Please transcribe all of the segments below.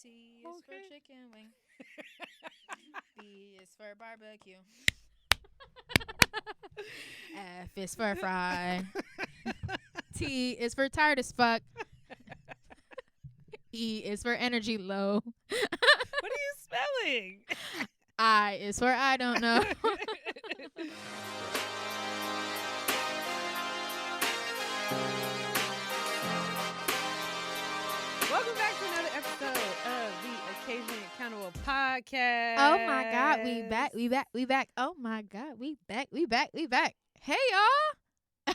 C is for chicken wing. B is for barbecue. F is for fry. T is for tired as fuck. E is for energy low. What are you spelling? I is for I don't know. Welcome back to another episode of the Occasionally Accountable Podcast. Oh my God, we back. Oh my God, we back. Hey y'all.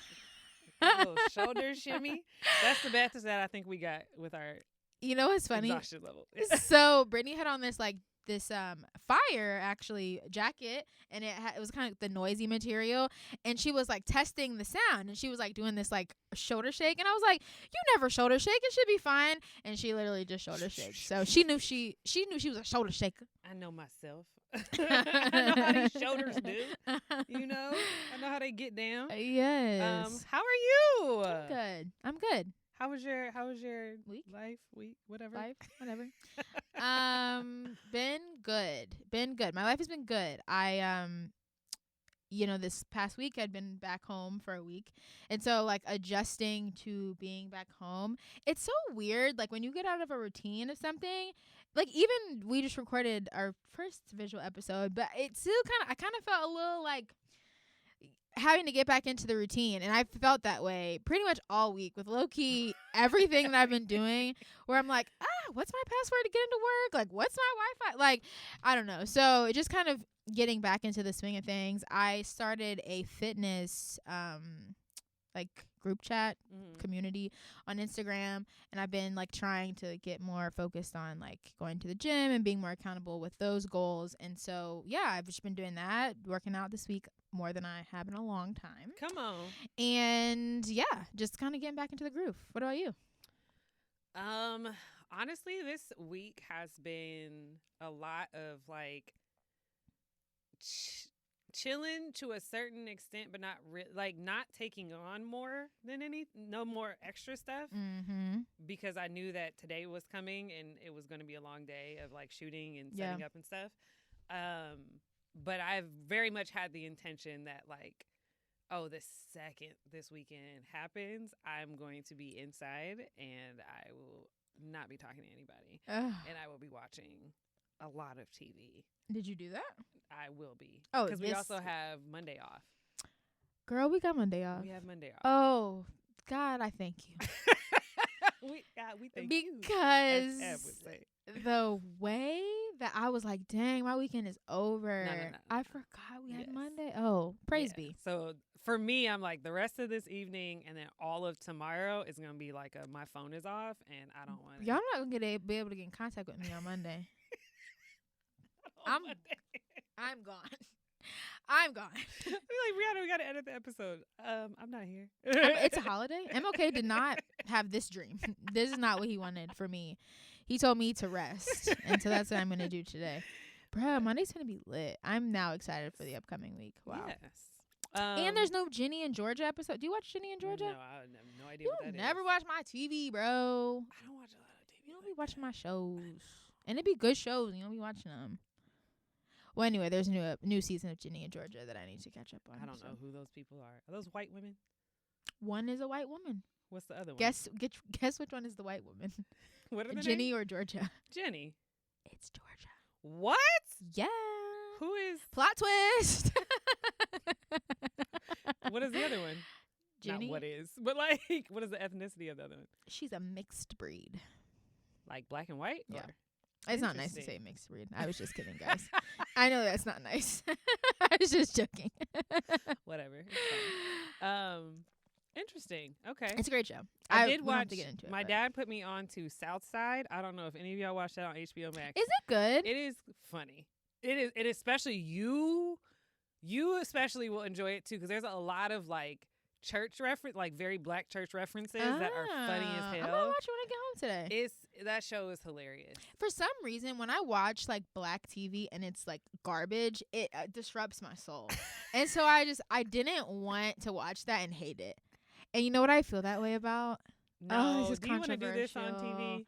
Little shoulder shimmy. That's the best that I think we got with our You know what's funny? exhaustion level. So Brittany had on this fire actually jacket, and it was kind of the noisy material, and she was like testing the sound, and she was like doing this like shoulder shake, and I was like, you never shoulder shake, it should be fine. And she literally just shoulder shakes. So she knew she was a shoulder shaker. I know myself. I know how these shoulders do. You know, I know how they get down. Yes. How are you? I'm good. How was your Week? week, whatever? Life, whatever. Been good. My life has been good. I this past week I'd been back home for a week, and so like adjusting to being back home, it's so weird. Like when you get out of a routine of something, like even we just recorded our first visual episode, but it still I kind of felt a little like having to get back into the routine, and I felt that way pretty much all week with low-key everything that I've been doing, where I'm like, what's my password to get into work? Like, what's my Wi-Fi? Like, I don't know. So just kind of getting back into the swing of things. I started a fitness group chat community on Instagram, and I've been like trying to get more focused on like going to the gym and being more accountable with those goals. And so yeah, I've just been doing that, working out this week more than I have in a long time. Come on. And yeah, just kind of getting back into the groove. What about you? Honestly, this week has been a lot of like chilling to a certain extent, but not not taking on more than no more extra stuff, because I knew that today was coming and it was going to be a long day of like shooting and setting up and stuff. But I've very much had the intention that like, the second this weekend happens, I'm going to be inside and I will not be talking to anybody. And I will be watching a lot of TV. Did you do that? I will be. Oh, because we also have Monday off. Girl, we got Monday off. We have Monday off. Oh, God, I thank you. we thank because you. As Eb would say. The way that I was like, dang, my weekend is over. No. I forgot we had Monday. Oh, praise be. So for me, I'm like, the rest of this evening and then all of tomorrow is going to be like my phone is off and I don't want Y'all not going to be able to get in contact with me on Monday. I'm gone. I'm gone. We're like, Briana, we got to edit the episode. I'm not here. It's a holiday. MLK did not have this dream. This is not what he wanted for me. He told me to rest. And so that's what I'm going to do today. Bruh, Monday's going to be lit. I'm now excited for the upcoming week. Wow. Yes. And there's no Ginny and Georgia episode. Do you watch Ginny and Georgia? No, I have no idea what that is. You never watch my TV, bro. I don't watch a lot of TV. You don't be watching my shows. And it be good shows. You don't be watching them. Well, anyway, there's a new season of Ginny and Georgia that I need to catch up on. I don't know who those people are. Are those white women? One is a white woman. What's the other one? Guess which one is the white woman? What are the Ginny names? or Georgia? Jenny. It's Georgia. What? Yeah. Who is? Plot twist. What is the other one? Ginny. Not what is, but like, what is the ethnicity of the other one? She's a mixed breed. Like black and white? Yeah. Or? It's not nice to say mixed breed. I was just kidding, guys. I know that's not nice. I was just joking. Whatever. It's fine. Interesting. Okay. It's a great show. I did we don't have watch. to get into it, My but dad put me on to South Side. I don't know if any of y'all watched that on HBO Max. Is it good? It is funny. It is. It especially you especially will enjoy it too, because there's a lot of like church reference, like very black church references that are funny as hell. I'm gonna watch it when I get home today. That show is hilarious. For some reason, when I watch like black TV and it's like garbage, it disrupts my soul. And so I didn't want to watch that and hate it. And you know what I feel that way about? No, this is do you want to do this on controversial. TV?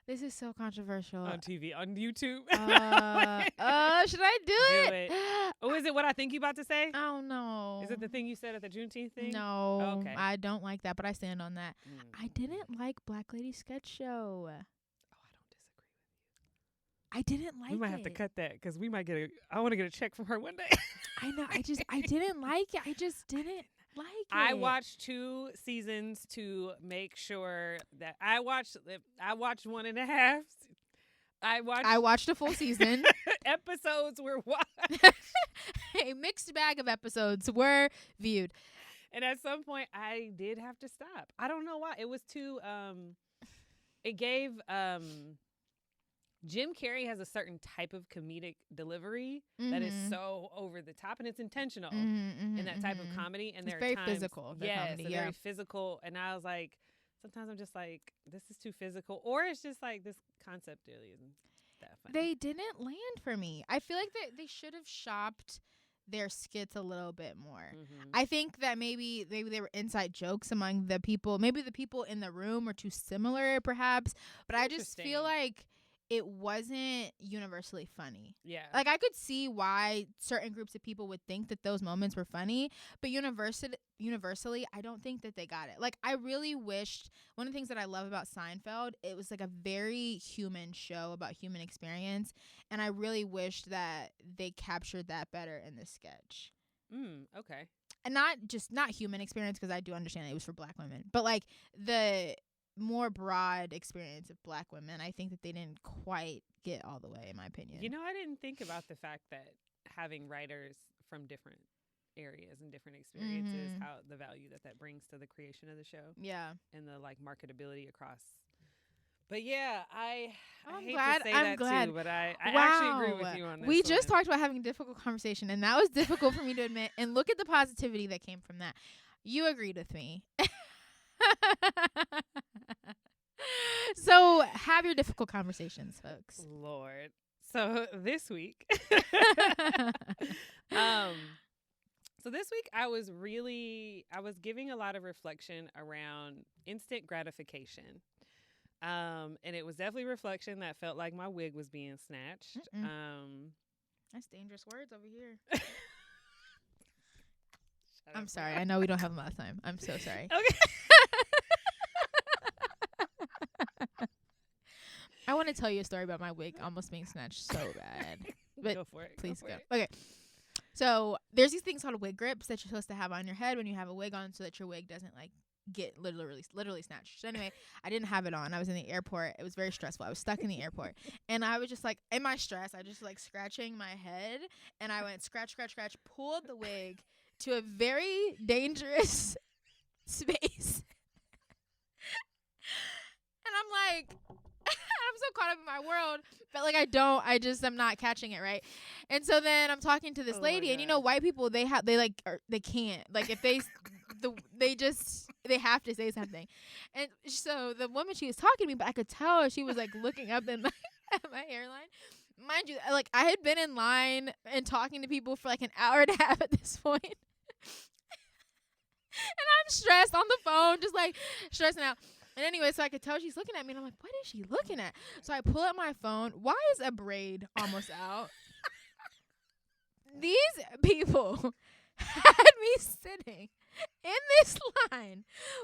This is so controversial. On TV, on YouTube. Should I do it? Oh, is it what I think you about to say? Oh no. Is it the thing you said at the Juneteenth thing? No. Oh, okay. I don't like that, but I stand on that. I didn't like Black Lady Sketch Show. Oh, I don't disagree with you. I didn't like it. We might have to cut that because we might get I want to get a check from her one day. I know. I didn't like it. I just didn't like it. I watched 2 seasons to make sure that I watched 1.5. I watched a full season. Episodes were watched. A mixed bag of episodes were viewed. And at some point I did have to stop. I don't know why. It was too it gave Jim Carrey has a certain type of comedic delivery that is so over the top, and it's intentional in that type of comedy. And there are very times, physical. Yes, comedy, very physical. And I was like, sometimes I'm just like, this is too physical, or it's just like this concept really isn't that funny. They didn't land for me. I feel like they should have shopped their skits a little bit more. I think that maybe they were inside jokes among the people. Maybe the people in the room were too similar, perhaps. But I just feel like it wasn't universally funny. Yeah. Like, I could see why certain groups of people would think that those moments were funny, but universally, I don't think that they got it. Like, I really wished, one of the things that I love about Seinfeld, it was like a very human show about human experience, and I really wished that they captured that better in this sketch. Okay. And not human experience, because I do understand it was for Black women, but like the more broad experience of Black women, I think that they didn't quite get all the way, in my opinion. You know, I didn't think about the fact that having writers from different areas and different experiences, how the value that brings to the creation of the show. Yeah. And the like marketability across. But yeah, I hate glad, to say I'm that glad. too, but I actually agree with you on this. We just talked about having a difficult conversation, and that was difficult for me to admit. And look at the positivity that came from that. You agreed with me. So have your difficult conversations, folks. Lord. So this week, so this week I was giving a lot of reflection around instant gratification. And it was definitely reflection that felt like my wig was being snatched. That's dangerous words over here. I'm sorry. I know we don't have a lot of time. I'm so sorry. Okay. I want to tell you a story about my wig almost being snatched so bad. But go for it. Please go. Okay. So there's these things called wig grips that you're supposed to have on your head when you have a wig on, so that your wig doesn't like get literally snatched. So anyway, I didn't have it on. I was in the airport. It was very stressful. I was stuck in the airport, and I was just like, in my stress, I just like scratching my head, and I went scratch, pulled the wig to a very dangerous space. And I'm like, I'm so caught up in my world, but like I'm not catching it, right? And so then I'm talking to this lady, and you know, white people, they can't, like, if they they have to say something. And so the woman, she was talking to me, but I could tell she was like looking up at my hairline. Mind you, like, I had been in line and talking to people for like an hour and a half at this point. And I'm stressed on the phone, just like stressing out. And anyway, so I could tell she's looking at me, and I'm like, what is she looking at? So I pull up my phone. Why is a braid almost out? These people had me sitting in this line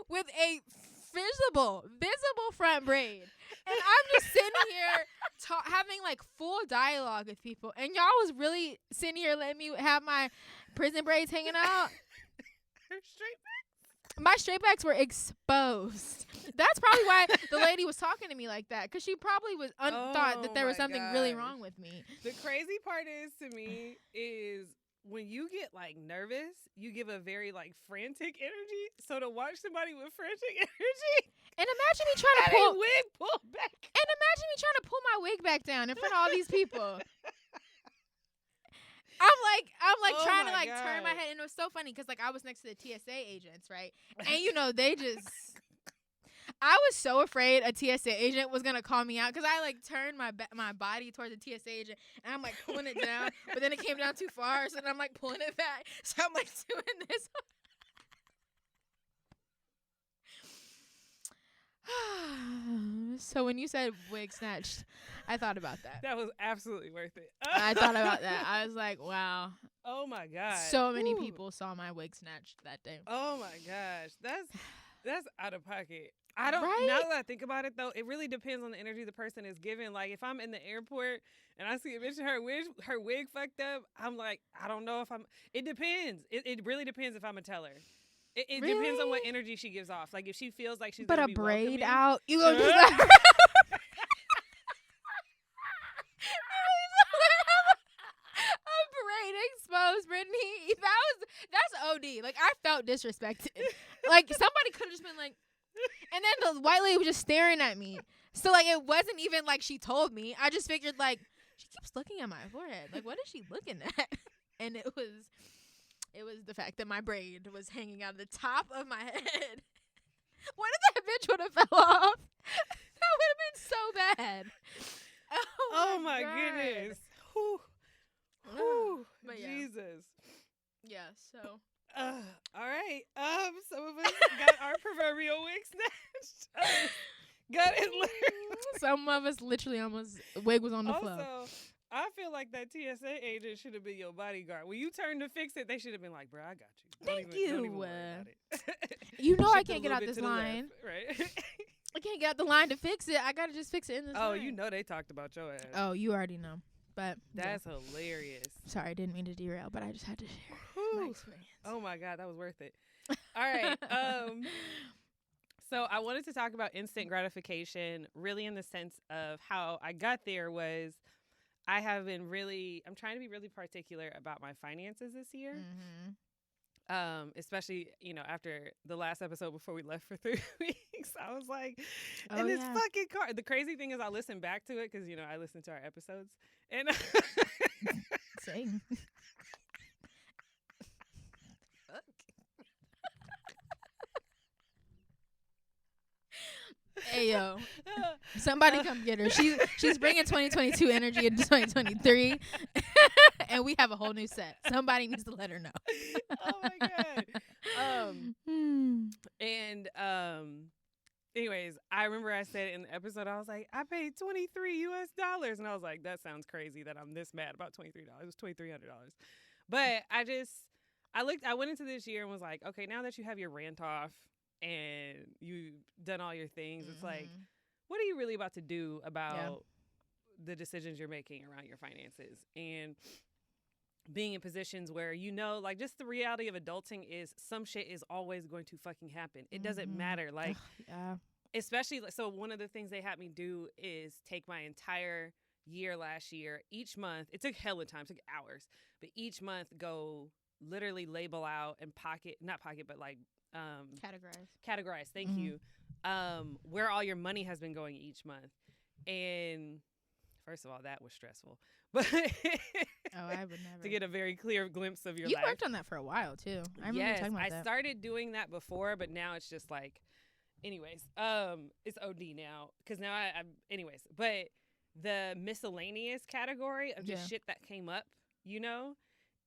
with a visible front braid. And I'm just sitting here having like full dialogue with people. And y'all was really sitting here letting me have my prison braids hanging out. My straight backs were exposed. That's probably why the lady was talking to me like that, because she probably was thought that there was something really wrong with me. The crazy part is, to me, is when you get like nervous, you give a very like frantic energy. So to watch somebody with frantic energy, and imagine me trying to pull wig pull back, and imagine me trying to pull my wig back down in front of all these people. I'm like trying to like turn my head, and it was so funny because like I was next to the TSA agents, right? And you know, I was so afraid a TSA agent was gonna call me out, because I like turned my body towards the TSA agent, and I'm like pulling it down, but then it came down too far, so then I'm like pulling it back. So I'm like doing this. So when you said wig snatched, I thought about that. That was absolutely worth it. I thought about that. I was like, wow. Oh my god. So many people saw my wig snatched that day. Oh my gosh. That's out of pocket. I don't Right? Now that I think about it though, it really depends on the energy the person is giving. Like if I'm in the airport and I see a bitch and her wig fucked up, I'm like, I don't know if I'm it depends. It really depends if I'm a teller. It Really? depends on what energy she gives off. Like if she feels like she's But gonna a be braid welcoming, out, you gonna just like a braid exposed, Brittany. That's OD. Like I felt disrespected. Like somebody could have just been like, and then the white lady was just staring at me. So like it wasn't even like she told me. I just figured like she keeps looking at my forehead. Like what is she looking at? And it was the fact that my braid was hanging out of the top of my head. What if that bitch would have fell off? That would have been so bad. oh my God. goodness. Whew. Whew. But yeah. Jesus. Yeah, so All right. Some of us got our proverbial wig snatched. Got it learned. some of us literally almost wig was on the floor. Also, I feel like that TSA agent should have been your bodyguard. When you turned to fix it, they should have been like, "Bro, I got you. Don't Thank even you. worry about it." You know I Shift it a can't get little out bit this to the line. left, right? I can't get out the line to fix it. I gotta just fix it in this Oh, line. you know they talked about your ass. Oh, you already know. But That's hilarious. Sorry, I didn't mean to derail, but I just had to share my experience. Oh my God, that was worth it. All right. So I wanted to talk about instant gratification, really in the sense of how I got there was I'm trying to be really particular about my finances this year. Mm-hmm. Especially, after the last episode before we left for 3 weeks, I was like, Oh, in this yeah. fucking car. The crazy thing is I listen back to it because, I listen to our episodes. And Same. Hey yo, somebody come get her. She's bringing 2022 energy into 2023, and we have a whole new set. Somebody needs to let her know. Oh my God. And anyways, I remember I said in the episode, I was like, I paid $23 US, and I was like, that sounds crazy that I'm this mad about $23. It was $2,300. But I went into this year and was like, okay, now that you have your rant off and you've done all your things, it's like, what are you really about to do about the decisions you're making around your finances? And being in positions where, like, just the reality of adulting is some shit is always going to fucking happen. It doesn't matter. Like, especially, so one of the things they had me do is take my entire year last year, each month, it took hella time, it took hours, but each month go literally label out and categorize, thank you, where all your money has been going each month. And first of all, that was stressful, but I would never to get a very clear glimpse of your life. You worked on that for a while too. I remember talking about that. I started doing that before, but now it's just like, anyways, it's OD now because now I'm anyways. But the miscellaneous category of just shit that came up,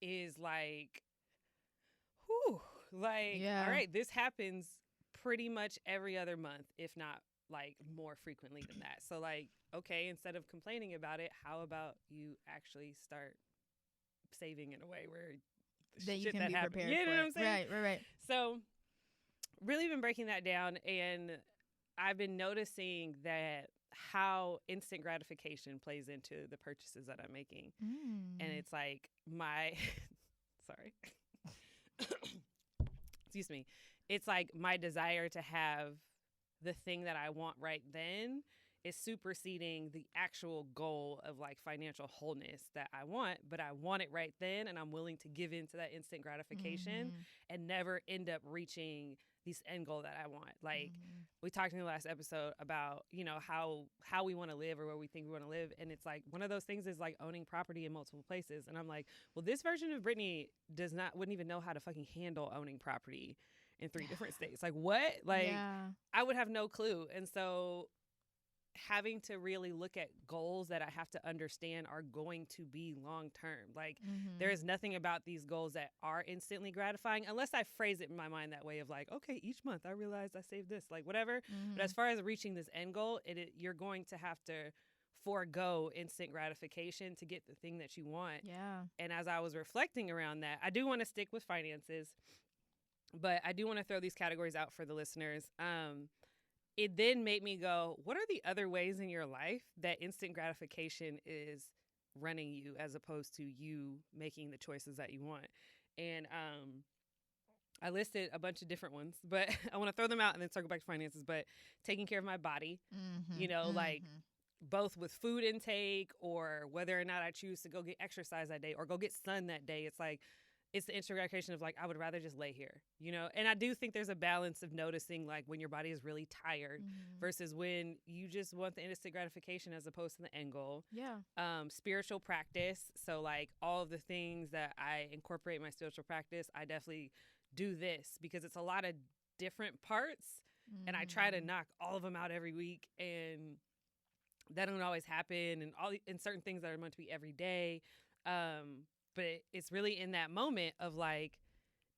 is like, whew, like, all right, this happens pretty much every other month, if not like more frequently than that. So like, okay, instead of complaining about it, how about you actually start saving in a way where that you shit can that be happens. prepared You know for what I'm saying? Right. So really been breaking that down, and I've been noticing that how instant gratification plays into the purchases that I'm making. And it's like sorry. Excuse me. It's like my desire to have the thing that I want right then is superseding the actual goal of like financial wholeness that I want, but I want it right then, and I'm willing to give in to that instant gratification and never end up reaching this end goal that I want. Like we talked in the last episode about, how we want to live or where we think we want to live. And it's like, one of those things is like owning property in multiple places. And I'm like, well, this version of Brittany wouldn't even know how to fucking handle owning property in 3 different states. Like what? Like I would have no clue. And so having to really look at goals that I have to understand are going to be long term. Like, there is nothing about these goals that are instantly gratifying unless I phrase it in my mind that way of like, okay, each month I realized I saved this, like whatever. But as far as reaching this end goal, you're going to have to forego instant gratification to get the thing that you want. Yeah. And as I was reflecting around that, I do want to stick with finances, but I do want to throw these categories out for the listeners. It then made me go, what are the other ways in your life that instant gratification is running you as opposed to you making the choices that you want? And I listed a bunch of different ones, but I want to throw them out and then circle back to finances. But taking care of my body, you know, like both with food intake or whether or not I choose to go get exercise that day or go get sun that day. It's like, it's the instant gratification of like, I would rather just lay here, you know? And I do think there's a balance of noticing like when your body is really tired versus when you just want the instant gratification as opposed to the end goal. Yeah. Spiritual practice. So like all of the things that I incorporate in my spiritual practice, I definitely do this because it's a lot of different parts and I try to knock all of them out every week, and that don't always happen, and certain things that are meant to be every day. But it's really in that moment of like,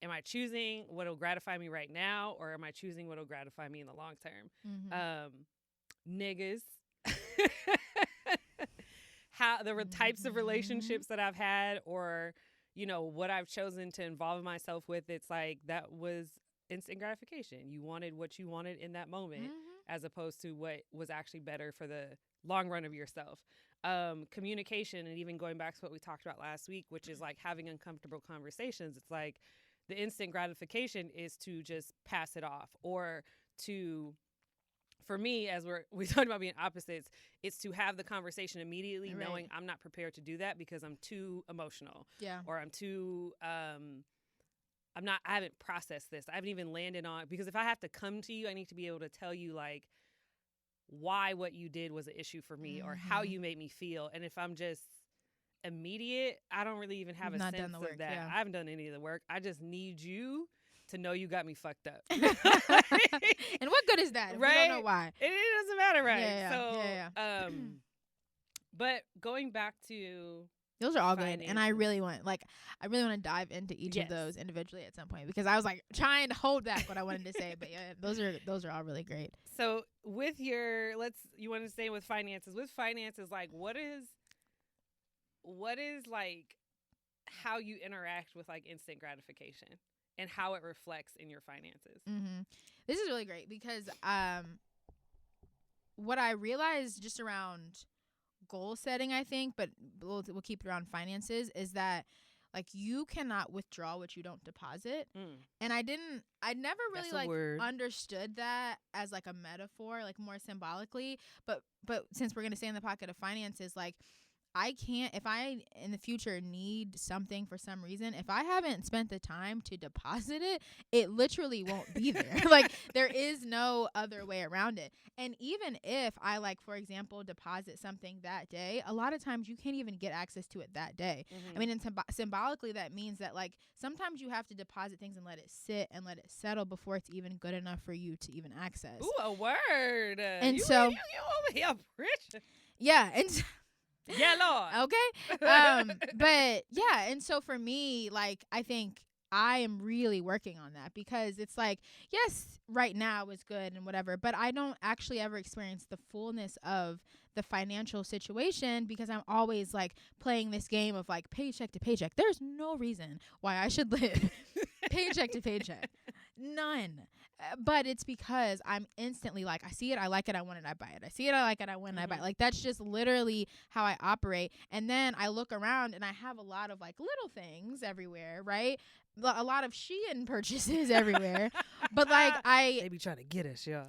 am I choosing what will gratify me right now, or am I choosing what will gratify me in the long term? Niggas, how the types of relationships that I've had, or you know what I've chosen to involve myself with. It's like that was instant gratification. You wanted what you wanted in that moment, as opposed to what was actually better for the long run of yourself. Communication, and even going back to what we talked about last week, which is like having uncomfortable conversations. It's like the instant gratification is to just pass it off, or to, for me, as we talked about being opposites, it's to have the conversation immediately, knowing I'm not prepared to do that because I'm too emotional. Yeah. Or I'm too, I haven't processed this. I haven't even landed on, because if I have to come to you, I need to be able to tell you like why what you did was an issue for me or how you made me feel. And if I'm just immediate, I don't really even have a sense of that. Yeah. I haven't done any of the work. I just need you to know you got me fucked up. And what good is that? Right? We don't know why. It doesn't matter, right? Yeah, so, but going back to those are all good, and I really want to dive into each of those individually at some point, because I was like trying to hold back what I wanted to say, but yeah, those are all really great. So with you want to stay with finances. With finances, like what is like how you interact with like instant gratification and how it reflects in your finances? This is really great because what I realized just around goal setting, I think, but we'll keep it around finances, is that like you cannot withdraw what you don't deposit. And I never really like understood that as like a metaphor, like more symbolically, but since we're going to stay in the pocket of finances, like I can't, if I in the future need something for some reason, if I haven't spent the time to deposit it, it literally won't be there. Like there is no other way around it. And even if I, like, for example, deposit something that day, a lot of times you can't even get access to it that day. I mean, and symbolically that means that like sometimes you have to deposit things and let it sit and let it settle before it's even good enough for you to even access. Ooh, a word. And you over here, rich. Yeah. And yeah, Lord. Okay. But yeah, and so for me, like, I think I am really working on that, because it's like, yes, right now is good and whatever, but I don't actually ever experience the fullness of the financial situation, because I'm always like playing this game of like paycheck to paycheck. There's no reason why I should live paycheck to paycheck. None. But it's because I'm instantly like, I see it, I like it, I want it, I buy it. I see it, I like it, I want it, I buy it. Like that's just literally how I operate. And then I look around and I have a lot of like little things everywhere, right? A lot of Shein purchases everywhere. But like they be trying to get us, y'all.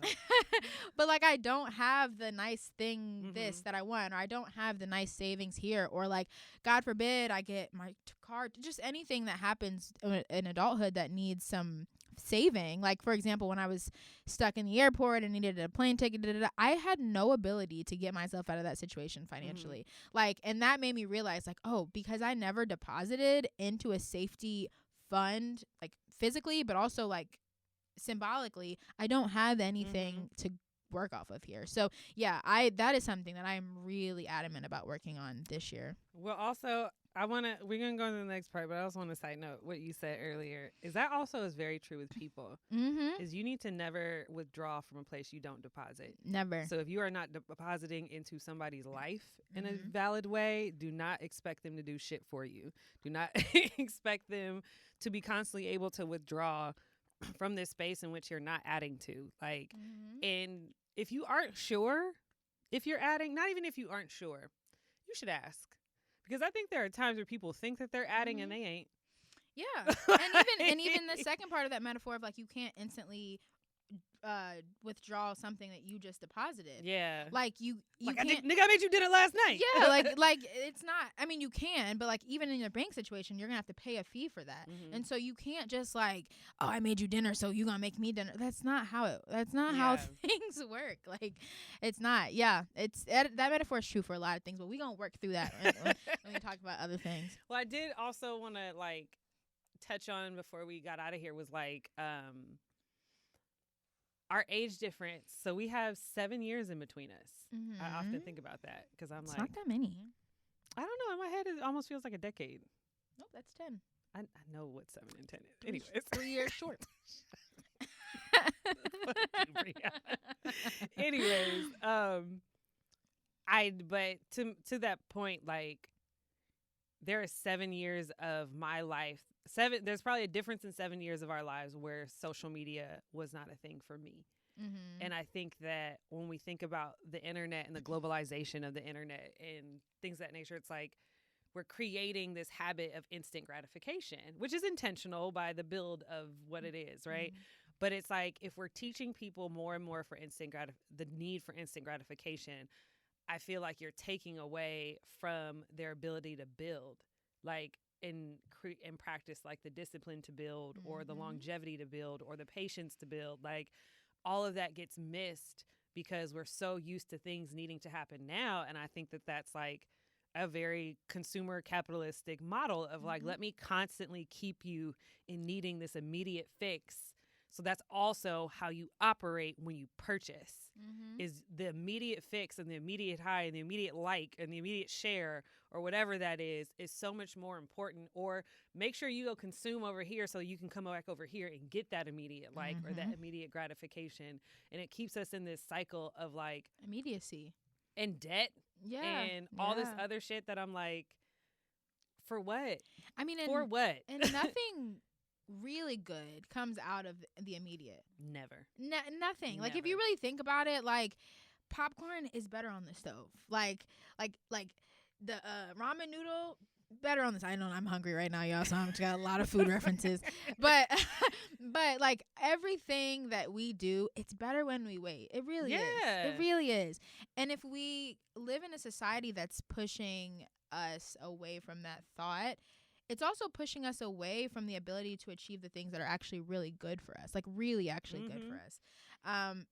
But like I don't have the nice thing this that I want, or I don't have the nice savings here, or like God forbid I get my car, just anything that happens in adulthood that needs some saving. Like for example, when I was stuck in the airport and needed a plane ticket, I had no ability to get myself out of that situation financially. Like, and that made me realize like, oh, because I never deposited into a safety fund, like physically, but also like symbolically, I don't have anything to work off of here. So yeah, that is something that I'm really adamant about working on this year. Well, also, we're going to go to the next part, but I also want to side note what you said earlier is that also is very true with people. Is you need to never withdraw from a place you don't deposit. Never. So if you are not depositing into somebody's life in a valid way, do not expect them to do shit for you. Do not expect them to be constantly able to withdraw from this space in which you're not adding to. Like, and if you aren't sure if you're adding, not even if you aren't sure, you should ask. Because I think there are times where people think that they're adding and they ain't. Yeah. and even the second part of that metaphor of like you can't instantly withdraw something that you just deposited. Yeah. Like you like can't. Nigga, I made you dinner last night. Yeah, like it's not. I mean, you can, but like even in your bank situation, you're gonna have to pay a fee for that, and so you can't just like, oh, I made you dinner, so you gonna make me dinner. That's not how how things work. Like, it's not. Yeah, that metaphor is true for a lot of things, but we gonna work through that when we talk about other things. Well, I did also want to like touch on before we got out of here was like our age difference. So we have 7 years in between us. I often think about that because I'm it's not that many. I don't know. In my head, it almost feels like a decade. Nope, that's 10. I know what 7 and 10 is. Anyways, 3 years short. Anyways, but to that point, like there are 7 years of my life. There's probably a difference in 7 years of our lives where social media was not a thing for me. And I think that when we think about the internet and the globalization of the internet and things of that nature, it's like we're creating this habit of instant gratification, which is intentional by the build of what it is, right? But it's like if we're teaching people more and more for the need for instant gratification, I feel like you're taking away from their ability to build, like in practice, like the discipline to build or the longevity to build or the patience to build. Like all of that gets missed because we're so used to things needing to happen now. And I think that that's like a very consumer capitalistic model of like, let me constantly keep you in needing this immediate fix. So that's also how you operate when you purchase is the immediate fix and the immediate high and the immediate like and the immediate share or whatever that is so much more important. Or make sure you go consume over here so you can come back over here and get that immediate like or that immediate gratification. And it keeps us in this cycle of like immediacy and debt and all this other shit that I'm like, for what? I mean, for what? And nothing really good comes out of the immediate. Never. Nothing. Never. Like if you really think about it, like popcorn is better on the stove. Like the ramen noodle better on this. I know I'm hungry right now, y'all, so I've got a lot of food references. But like everything that we do, it's better when we wait. It really is. It really is. And if we live in a society that's pushing us away from that thought, it's also pushing us away from the ability to achieve the things that are actually really good for us, like really actually good for us.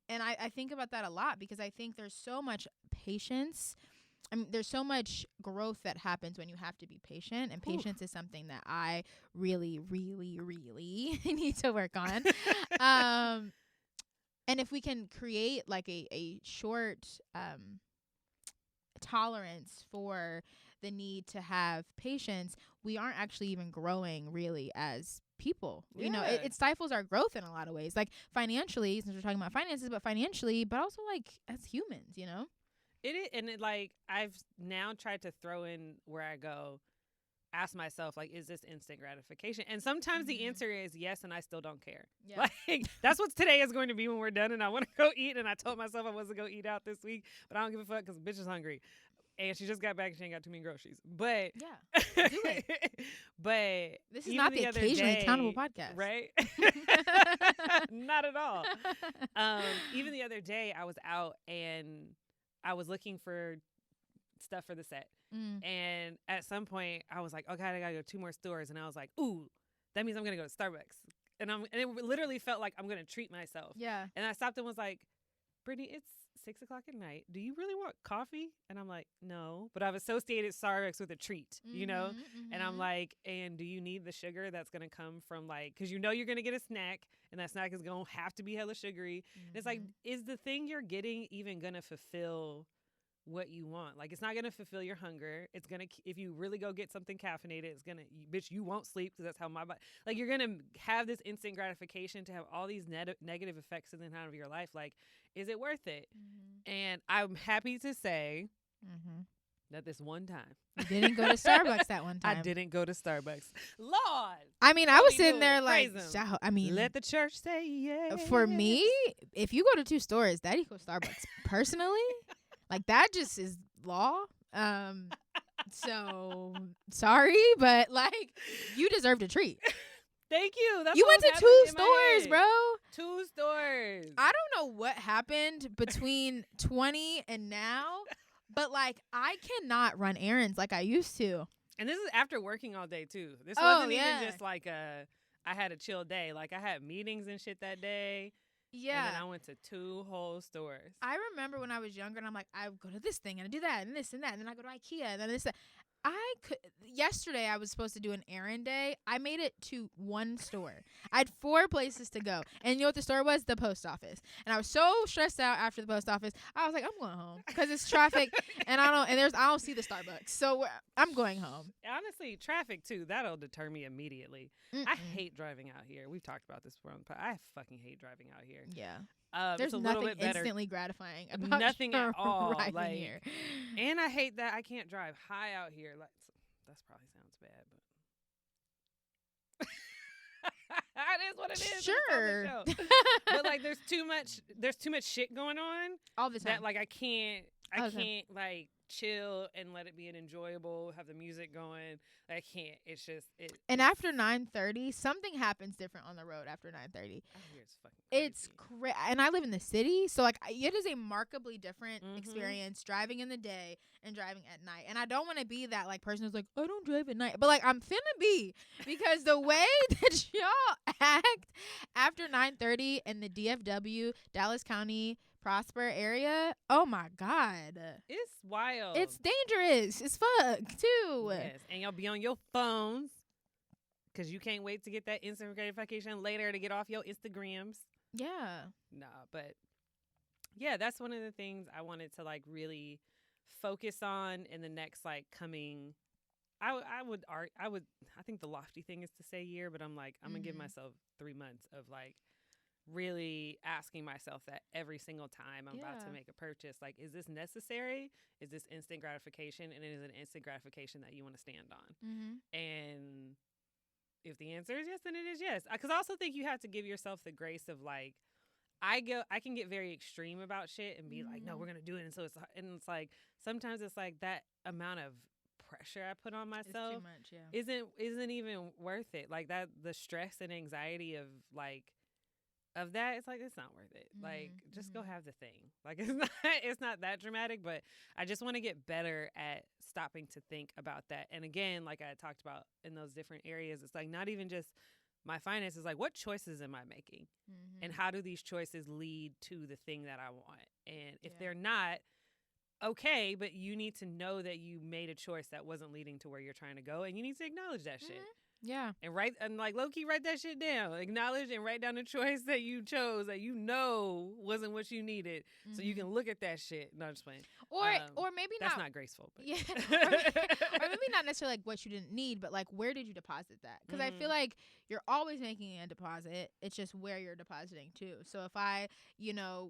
And I think about that a lot because I think there's so much patience. I mean, there's so much growth that happens when you have to be patient, and patience is something that I really, really, really need to work on. And if we can create like a short tolerance for the need to have patience, we aren't actually even growing really as people. You know, it stifles our growth in a lot of ways, like financially, since we're talking about finances, but also like as humans, you know. It is, and like I've now tried to throw in where I go, ask myself like, is this instant gratification? And sometimes the answer is yes, and I still don't care. Like that's what today is going to be when we're done, and I want to go eat. And I told myself I wasn't gonna eat out this week, but I don't give a fuck because bitch is hungry. And she just got back and she ain't got too many groceries. But do it. But this is not the occasionally accountable podcast, right? Not at all. Even the other day, I was out and I was looking for stuff for the set. And at some point, I was like, okay, I gotta go 2 more stores. And I was like, ooh, that means I'm gonna go to Starbucks. And it literally felt like I'm gonna treat myself. Yeah. And I stopped and was like, Brittany, 6:00 at night. Do you really want coffee? And I'm like, no. But I've associated Starbucks with a treat, you know? And I'm like, and do you need the sugar that's going to come from like, because you know you're going to get a snack and that snack is going to have to be hella sugary. And it's like, is the thing you're getting even going to fulfill what you want? Like, it's not going to fulfill your hunger. It's going to, if you really go get something caffeinated, it's going to, bitch, you won't sleep because that's how my body, like, you're going to have this instant gratification to have all these negative effects in and out of your life. Like, is it worth it? And I'm happy to say that this one time. You didn't go to Starbucks that one time. I didn't go to Starbucks. Lord. I mean, I was sitting there like, I mean. Let the church say yeah. For me, if you go to 2 stores, that equals Starbucks. Personally, like that just is law. So sorry, but like you deserved a treat. Thank you. That's you went to 2 stores, bro. 2 stores. I don't know what happened between 20 and now, but like I cannot run errands like I used to. And this is after working all day too. This wasn't even just like I had a chill day. Like I had meetings and shit that day. Yeah. And then I went to 2 whole stores. I remember when I was younger and I'm like, I go to this thing and I do that and this and that. And then I go to IKEA and then this. Yesterday I was supposed to do an errand day. I made it to 1 store. I had 4 places to go. And you know what the store was? The post office. And I was so stressed out after the post office. I was like, I'm going home because it's traffic and I don't see the Starbucks. So I'm going home. Honestly, traffic too. That'll deter me immediately. I hate driving out here. We've talked about this before on the podcast. I fucking hate driving out here. Yeah. There's nothing instantly gratifying about nothing at all. Like, here. And I hate that I can't drive high out here. Like, that probably sounds bad, but it is what it is. Sure. But like, there's too much shit going on all the time. That like I can't like chill and let it be an enjoyable. Have the music going. I can't. It's just it. And after 9:30, something happens different on the road after 9:30. It's fucking crazy. It's and I live in the city, so like it is a markedly different experience driving in the day and driving at night. And I don't want to be that like person who's like, I don't drive at night, but like I'm finna be, because the way that y'all act after 9:30 in the DFW, Dallas County, Prosper area, oh my God, it's wild. It's dangerous as fuck too. Yes, and y'all be on your phones because you can't wait to get that instant gratification later to get off your Instagrams. Yeah. Nah, but yeah, that's one of the things I wanted to like really focus on in the next like coming. I think the lofty thing is to say year, but I'm like, I'm gonna give myself 3 months of like really asking myself that every single time I'm about to make a purchase. Like, is this necessary? Is this instant gratification? And is it an instant gratification that you want to stand on? And if the answer is yes, then it is yes. Because I also think you have to give yourself the grace of like, I can get very extreme about shit and be like, no, we're gonna do it. And so it's like sometimes it's like that amount of pressure I put on myself it's too much, isn't even worth it. Like that, the stress and anxiety of like of that, it's like it's not worth it. Like just go have the thing. Like it's not that dramatic, but I just want to get better at stopping to think about that. And again, like I talked about in those different areas, it's like not even just my finances, like what choices am I making? And how do these choices lead to the thing that I want? And if they're not, okay, but you need to know that you made a choice that wasn't leading to where you're trying to go, and you need to acknowledge that shit. Yeah. And like low-key write that shit down. Acknowledge and write down the choice that you chose that you know wasn't what you needed. So you can look at that shit. No, I'm just playing. Or maybe that's not graceful. But. Yeah. or maybe not necessarily like what you didn't need, but like where did you deposit that? Because I feel like you're always making a deposit. It's just where you're depositing to. So if I,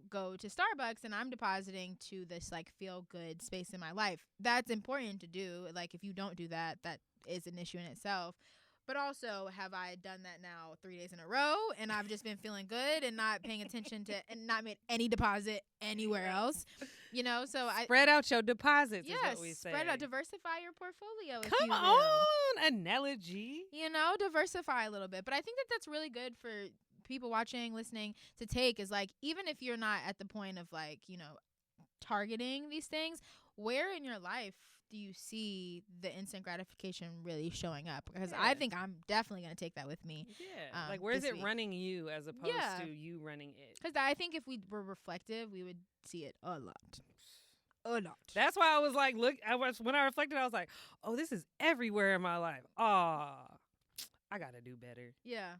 go to Starbucks and I'm depositing to this like feel good space in my life, that's important to do. Like if you don't do that, that is an issue in itself. But also, have I done that now 3 days in a row and I've just been feeling good and not paying attention to and not made any deposit anywhere else? So I spread out your deposits. Yes, is what we say. Spread out, diversify your portfolio. Come on, analogy. Diversify a little bit. But I think that that's really good for people watching, listening to take is like, even if you're not at the point of like, targeting these things, where in your life do you see the instant gratification really showing up? Because I think I'm definitely going to take that with me. Yeah. Like, where is it running you as opposed to you running it? Because I think if we were reflective, we would see it a lot. A lot. That's why I was like, when I reflected, I was like, oh, this is everywhere in my life. I got to do better. Yeah.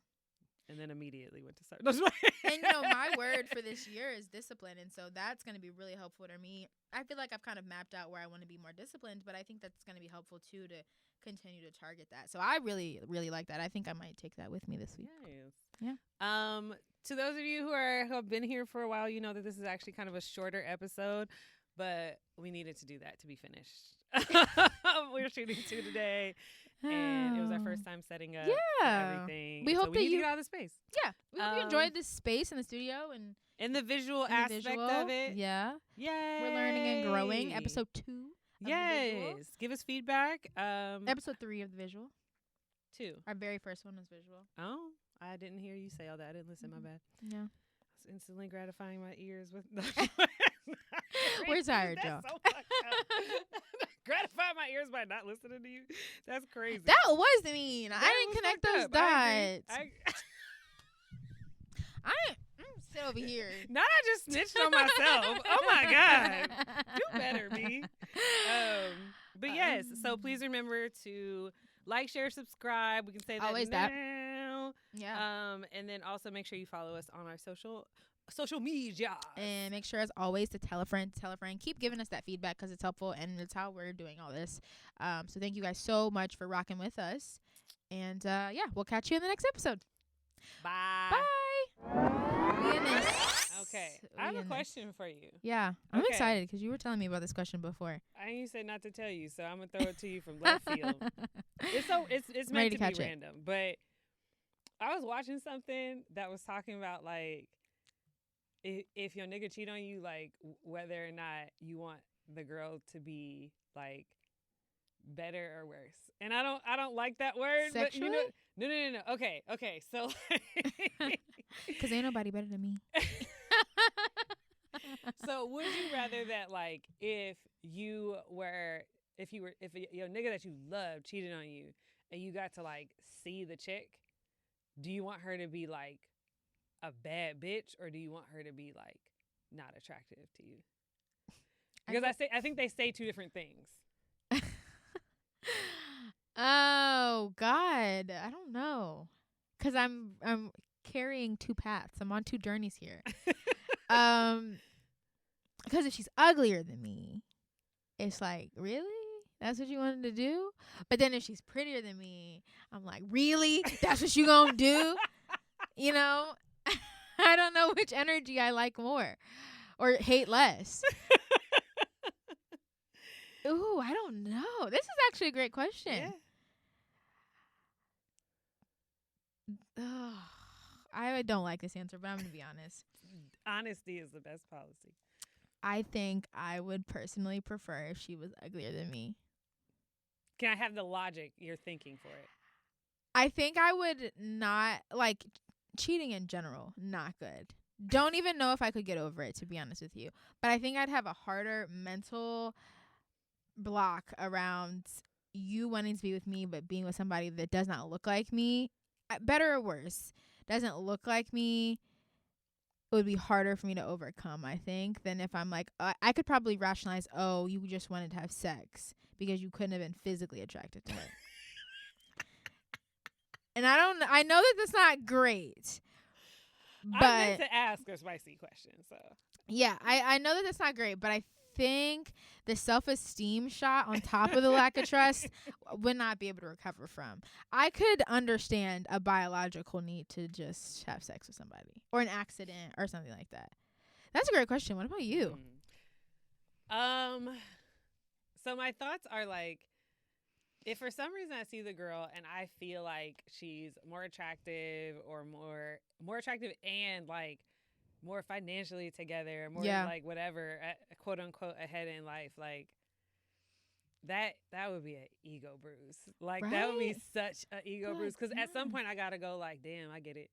And then immediately went to start. And, my word for this year is discipline. And so that's going to be really helpful to me. I feel like I've kind of mapped out where I want to be more disciplined, but I think that's going to be helpful, too, to continue to target that. So I really, really like that. I think I might take that with me this week. Yes. Yeah. To those of you who have been here for a while, you know that this is actually kind of a shorter episode, but we needed to do that to be finished. We're shooting 2 today. And it was our first time setting up everything. We hope that you get out of the space. Yeah. We hope you enjoyed this space in the studio and the visual aspect of it. Yeah. Yay. We're learning and growing. Episode 2. Yes. Give us feedback. Episode 3 of the visual. 2. Our very first one was visual. Oh, I didn't hear you say all that. I didn't listen. My bad. Yeah. I was instantly gratifying my ears with. We're tired, y'all. So gratify my ears by not listening to you. That's crazy. That was mean. I didn't connect those dots. I'm sit over here. Now I just snitched on myself. Oh my God. Do better, me. But yes, so please remember to like, share, subscribe. We can say that always now. Yeah. And then also make sure you follow us on our social media. And make sure, as always, to tell a friend. Keep giving us that feedback because it's helpful and it's how we're doing all this. So thank you guys so much for rocking with us. And we'll catch you in the next episode. Bye. Okay. I have a question for you. Yeah. I'm excited because you were telling me about this question before. You said not to tell you, so I'm going to throw it to you from left field. It's meant to be random. But I was watching something that was talking about, like, if your nigga cheat on you, like, whether or not you want the girl to be, like, better or worse. And I don't like that word. Sexually? But no. Okay. So, because ain't nobody better than me. So would you rather that, like, if your nigga that you love cheated on you and you got to, like, see the chick, do you want her to be, like, a bad bitch, or do you want her to be, like, not attractive to you? Because I think they say 2 different things. Oh God, I don't know, because I'm carrying 2 paths. I'm on 2 journeys here. Because if she's uglier than me, it's like, really? That's what you wanted to do? But then if she's prettier than me, I'm like, really? That's what you gonna do? I don't know which energy I like more or hate less. Ooh, I don't know. This is actually a great question. Yeah. I don't like this answer, but I'm going to be honest. Honesty is the best policy. I think I would personally prefer if she was uglier than me. Can I have the logic you're thinking for it? I think I would not, like, cheating in general, not good. Don't even know if I could get over it, to be honest with you. But I think I'd have a harder mental block around you wanting to be with me, but being with somebody that does not look like me, better or worse, doesn't look like me. It would be harder for me to overcome, I think, than if I'm like, I could probably rationalize, oh, you just wanted to have sex because you couldn't have been physically attracted to her. And I know that that's not great. But I meant to ask a spicy question, so. Yeah, I know that that's not great, but I think the self-esteem shot on top of the lack of trust would not be able to recover from. I could understand a biological need to just have sex with somebody or an accident or something like that. That's a great question. What about you? So my thoughts are, like, if for some reason I see the girl and I feel like she's more attractive or more attractive and, like, more financially together, more like whatever, quote unquote, ahead in life, like that would be an ego bruise. Like that would be such an ego bruise because at some point I gotta go like, damn, I get it.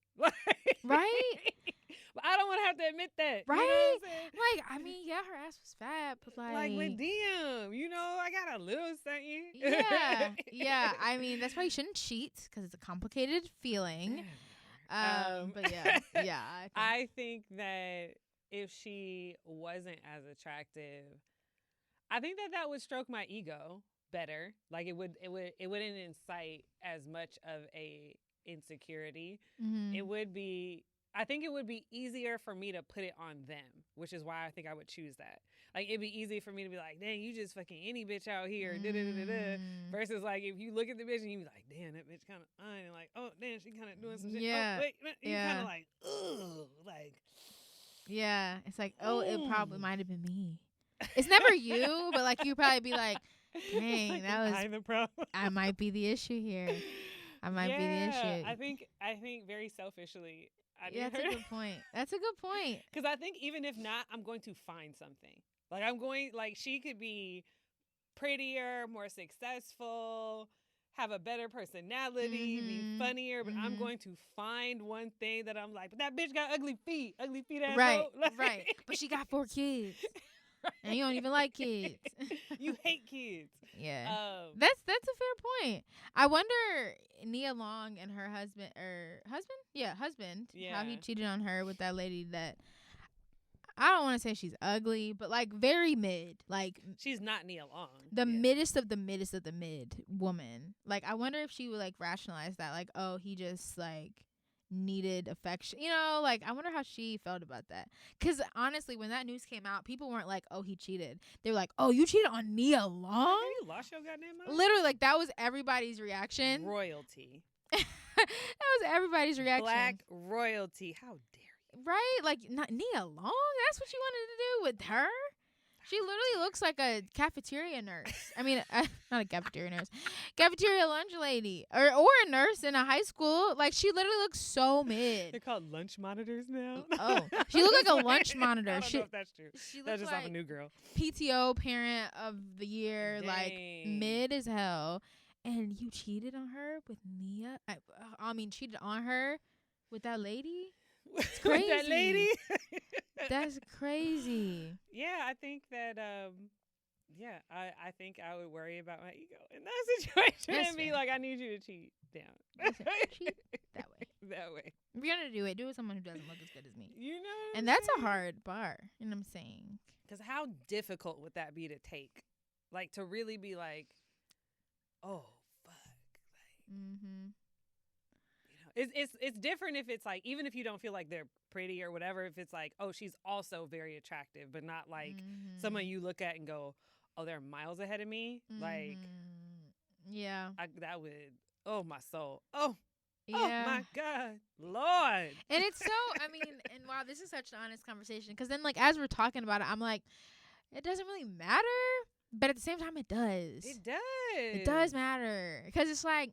Right? But I don't want to have to admit that. Right? You know what I'm saying? Like, I mean, yeah, her ass was fat, but Like, with damn, you know, I got a little something. Yeah. I mean, that's why you shouldn't cheat because it's a complicated feeling. But yeah. I think that if she wasn't as attractive, I think that would stroke my ego better. Like it wouldn't incite as much of a insecurity. It would be. I think it would be easier for me to put it on them, which is why I think I would choose that. Like, it'd be easy for me to be like, dang, you just fucking any bitch out here, versus, like, if you look at the bitch and you be like, damn, that bitch kind of fine, and like, oh, damn, she kind of doing some shit. Yeah. Oh, wait, you kind of like, ugh, like. Yeah, it's like, oh, it probably might have been me. It's never you, but, like, you probably be like, dang, like, that was, I'm the problem. I might be the issue here. I might be the issue. I think very selfishly, that's a good point. That's a good point. Because I think even if not, I'm going to find something. Like, she could be prettier, more successful, have a better personality, be funnier, but I'm going to find one thing that I'm like, but that bitch got ugly feet asshole. Right. But she got 4 kids. Right. And you don't even like kids. You hate kids. Yeah. That's a fair point. I wonder Nia Long and her husband, how he cheated on her with that lady that, I don't want to say she's ugly, but like very mid. Like, she's not Nia Long. The middest of the middest of the mid woman. Like, I wonder if she would like rationalize that, like, oh, he just like needed affection, you know, like, I wonder how she felt about that. Because honestly, when that news came out, people weren't like, oh, he cheated. They were like, oh, you cheated on Nia Long? You lost your goddamn mind? Literally, like, that was everybody's reaction. Royalty. That was everybody's reaction. Black royalty. How dare you? Right? Like, not Nia Long? That's what you wanted to do with her? She literally looks like a cafeteria nurse. I mean, not a cafeteria nurse. Cafeteria lunch lady. Or a nurse in a high school. Like, she literally looks so mid. They're called lunch monitors now. Oh. She looked like a lunch monitor. I don't know if that's true. That's just like off a new girl. PTO parent of the year. Dang. Like, mid as hell. And you cheated on her with Nia? I mean, cheated on her with that lady? It's crazy. With that lady? That's crazy. Yeah, I think that, I think I would worry about my ego in that situation and be like, I need you to cheat down. Cheat that way. That way. If you're going to do it, do it with someone who doesn't look as good as me. You know what And that's a hard bar, you know what I'm saying? Because how difficult would that be to take? Like, to really be like, oh, fuck. Like, it's different if it's like, even if you don't feel like they're pretty or whatever, if it's like, oh, she's also very attractive, but not like someone you look at and go, oh, they're miles ahead of me. Like, yeah, that would, oh, my soul. Oh, yeah. Oh my God, Lord. And it's so, I mean, and wow, this is such an honest conversation. Because then, like, as we're talking about it, I'm like, it doesn't really matter. But at the same time, it does. It does. It does matter. Because it's like,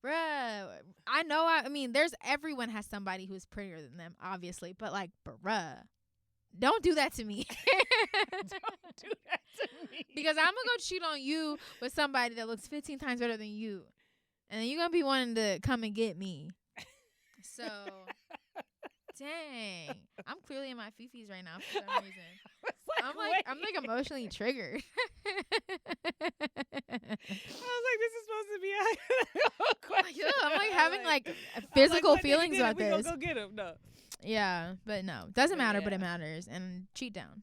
bruh, I mean, everyone has somebody who's prettier than them, obviously. But, like, bruh, don't do that to me. Don't do that to me. Because I'm going to go cheat on you with somebody that looks 15 times better than you. And then you're going to be wanting to come and get me. So, dang. I'm clearly in my fifis right now for some reason. I'm like emotionally triggered. I was like, this is supposed to be a question. I'm like having like physical like, feelings about this. We gonna go get him. No. Yeah, but no. Doesn't matter, but it matters. And cheat down.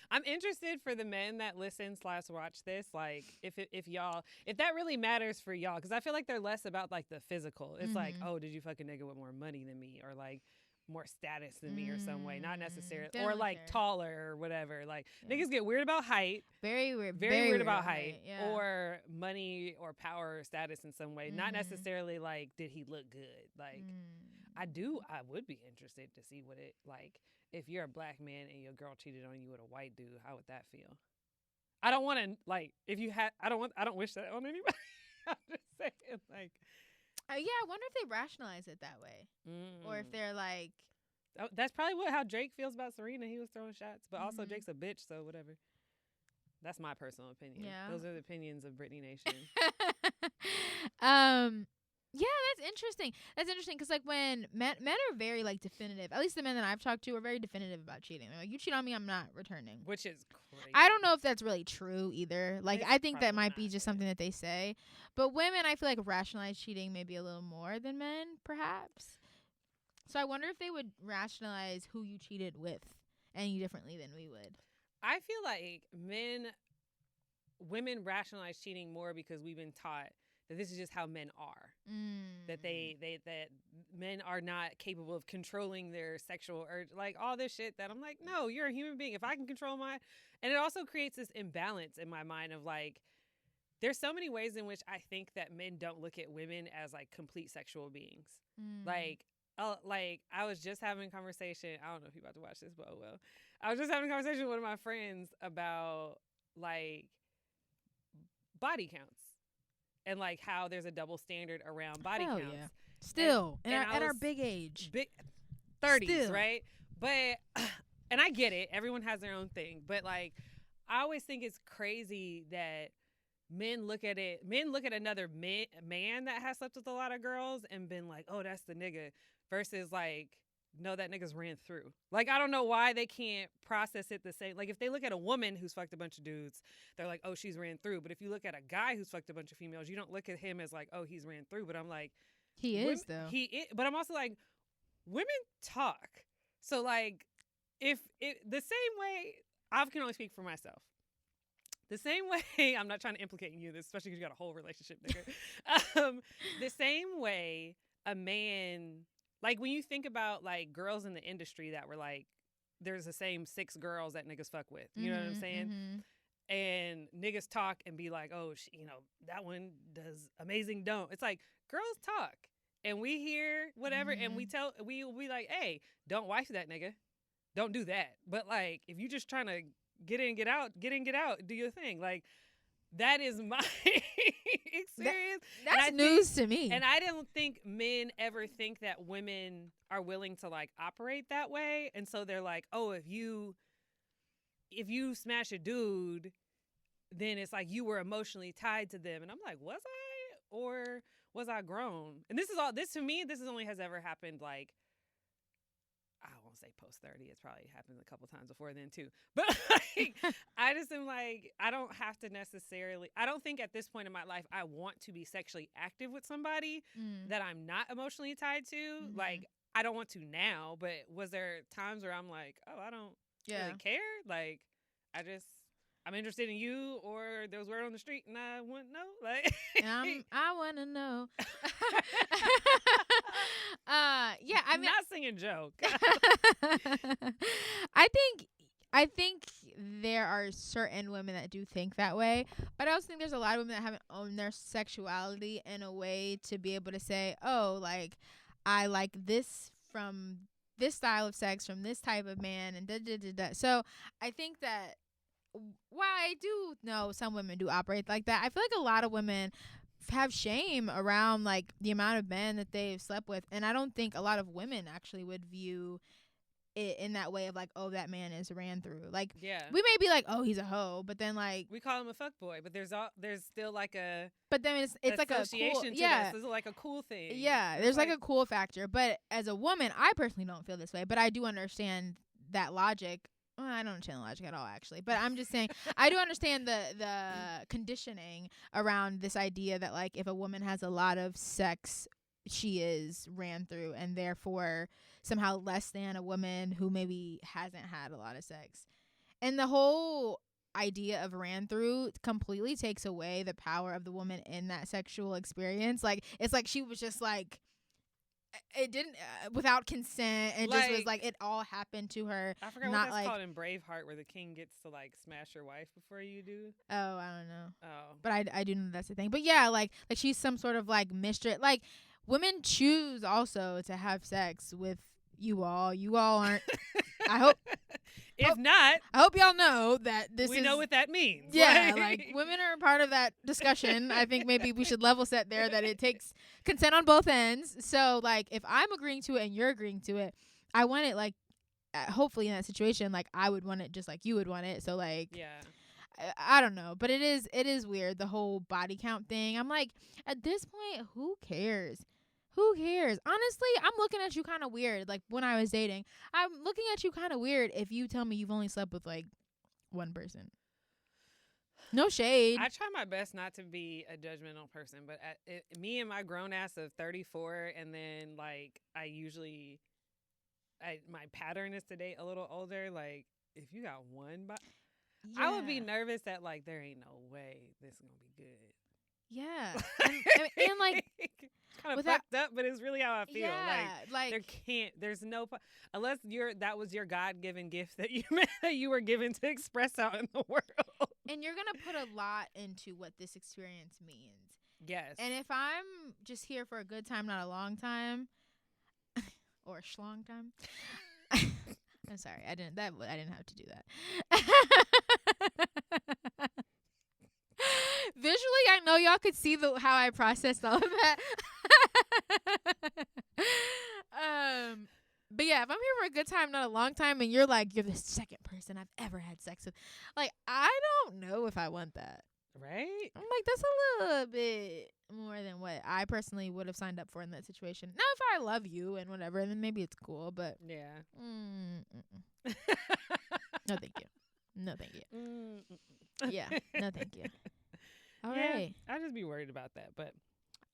I'm interested for the men that listen / watch this, like if that really matters for y'all, because I feel like they're less about like the physical. It's like, oh, did you fucking nigga with more money than me, or like more status than me or some way, not necessarily, or like taller or whatever. Like niggas get weird about height, very weird about height, or money or power or status in some way, not necessarily like did he look good. Like I would be interested to see what it like. If you're a black man and your girl cheated on you with a white dude, how would that feel? I don't want to like. If you had, I don't wish that on anybody. I'm just saying, like. Yeah, I wonder if they rationalize it that way, or if they're like. That's probably how Drake feels about Serena. He was throwing shots, but also Drake's a bitch, so whatever. That's my personal opinion. Yeah. Those are the opinions of Brittany Nation. Yeah, that's interesting. That's interesting because, like, when men are very, like, definitive. At least the men that I've talked to are very definitive about cheating. They're like, you cheat on me, I'm not returning. Which is crazy. I don't know if that's really true either. Like, It's I think that probably might be not, just yeah. something that they say. But women, I feel like rationalize cheating maybe a little more than men, perhaps. So I wonder if they would rationalize who you cheated with any differently than we would. I feel like women rationalize cheating more because we've been taught that this is just how men are. That that men are not capable of controlling their sexual urge, like all this shit that I'm like, no, you're a human being. If I can control and it also creates this imbalance in my mind of like, there's so many ways in which I think that men don't look at women as like complete sexual beings. Like I was just having a conversation. I don't know if you're about to watch this, but oh well. I was just having a conversation with one of my friends about like body counts and like how there's a double standard around body counts. Yeah. Still, at our big age. Big 30s, still. Right? But, and I get it. Everyone has their own thing. But like, I always think it's crazy that men look at another man that has slept with a lot of girls and been like, oh, that's the nigga. Versus like, no, that nigga's ran through. Like, I don't know why they can't process it the same. Like, if they look at a woman who's fucked a bunch of dudes, they're like, oh, she's ran through. But if you look at a guy who's fucked a bunch of females, you don't look at him as like, oh, he's ran through. But I'm like, he is, though. He is. But I'm also like, women talk. So, like, if it the same way, I can only speak for myself. The same way, I'm not trying to implicate you, this, especially because you got a whole relationship, nigga. The same way a man, like when you think about like girls in the industry that were like, there's the same 6 girls that niggas fuck with. You know what I'm saying? Mm-hmm. And niggas talk and be like, oh, that one does amazing don't. It's like, girls talk. And we hear whatever, and we like, hey, don't wife that nigga. Don't do that. But like, if you just trying to get in, get out, do your thing. Like, that is my experience. That's news to me. And I don't think men ever think that women are willing to like operate that way. And so they're like, oh, if you smash a dude, then it's like you were emotionally tied to them. And I'm like, was I? Or was I grown? And this to me, this only has ever happened like, I won't say post 30. It's probably happened a couple times before then too. But like, I just am like, I don't have to necessarily, I don't think at this point in my life I want to be sexually active with somebody that I'm not emotionally tied to. Mm-hmm. Like, I don't want to now, but was there times where I'm like, oh, I don't really care? Like, I'm interested in you, or there was word on the street and I want to know. Like, I want to know. Yeah, I mean, not singing joke. I think there are certain women that do think that way, but I also think there's a lot of women that haven't owned their sexuality in a way to be able to say, oh, like, I like this from this style of sex from this type of man, and da da da da. So I think that while I do know some women do operate like that, I feel like a lot of women have shame around like the amount of men that they've slept with, and I don't think a lot of women actually would view it in that way of like, oh, that man is ran through. Like, we may be like, oh, he's a hoe, but then like we call him a fuckboy, but there's still like a, but then it's like a cool, to this. It's like a cool thing. Yeah, there's like a cool factor. But as a woman, I personally don't feel this way, but I do understand that logic. Well, I don't understand the logic at all, actually. But I'm just saying, I do understand the conditioning around this idea that, like, if a woman has a lot of sex, she is ran through, and therefore somehow less than a woman who maybe hasn't had a lot of sex. And the whole idea of ran through completely takes away the power of the woman in that sexual experience. Like, it's like she was just, like, it didn't without consent, and like, just was like it all happened to her. I forgot what that's called in Braveheart, where the king gets to like smash your wife before you do. Oh, I don't know. Oh, but I do know that's the thing. But yeah, like she's some sort of like mistress. Like, women choose also to have sex with you all. You all aren't. I hope. If not, I hope y'all know that we know what that means. Yeah, like women are part of that discussion. I think maybe we should level set there that it takes consent on both ends. So like, if I'm agreeing to it and you're agreeing to it, I want it like, hopefully in that situation, like I would want it just like you would want it. So like, I don't know, but it is weird, the whole body count thing. I'm like, at this point, who cares? Who cares? Honestly, I'm looking at you kind of weird. Like when I was dating, I'm looking at you kind of weird if you tell me you've only slept with like one person. No shade. I try my best not to be a judgmental person, but me and my grown ass of 34, and then like my pattern is to date a little older. Like if you got one, I would be nervous that like there ain't no way this is gonna be good. Yeah, and like kind of fucked up, but it's really how I feel. Yeah, like there's no unless that was your God-given gift that you were given to express out in the world. And you're gonna put a lot into what this experience means. Yes. And if I'm just here for a good time, not a long time, or a schlong time, I'm sorry, I didn't have to do that. Visually, I know y'all could see how I processed all of that. But yeah, if I'm here for a good time, not a long time, and you're like, you're the second person I've ever had sex with, like, I don't know if I want that. Right? I'm like, that's a little bit more than what I personally would have signed up for in that situation. Now, if I love you and whatever, then maybe it's cool, but yeah. No, thank you. No, thank you. Yeah, no, thank you. All right. I'd just be worried about that, but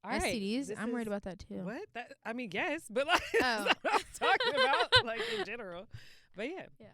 all STDs, right. I'm worried about that too. What? I mean, yes, but like that's what I'm talking about, like in general. But yeah. Yeah.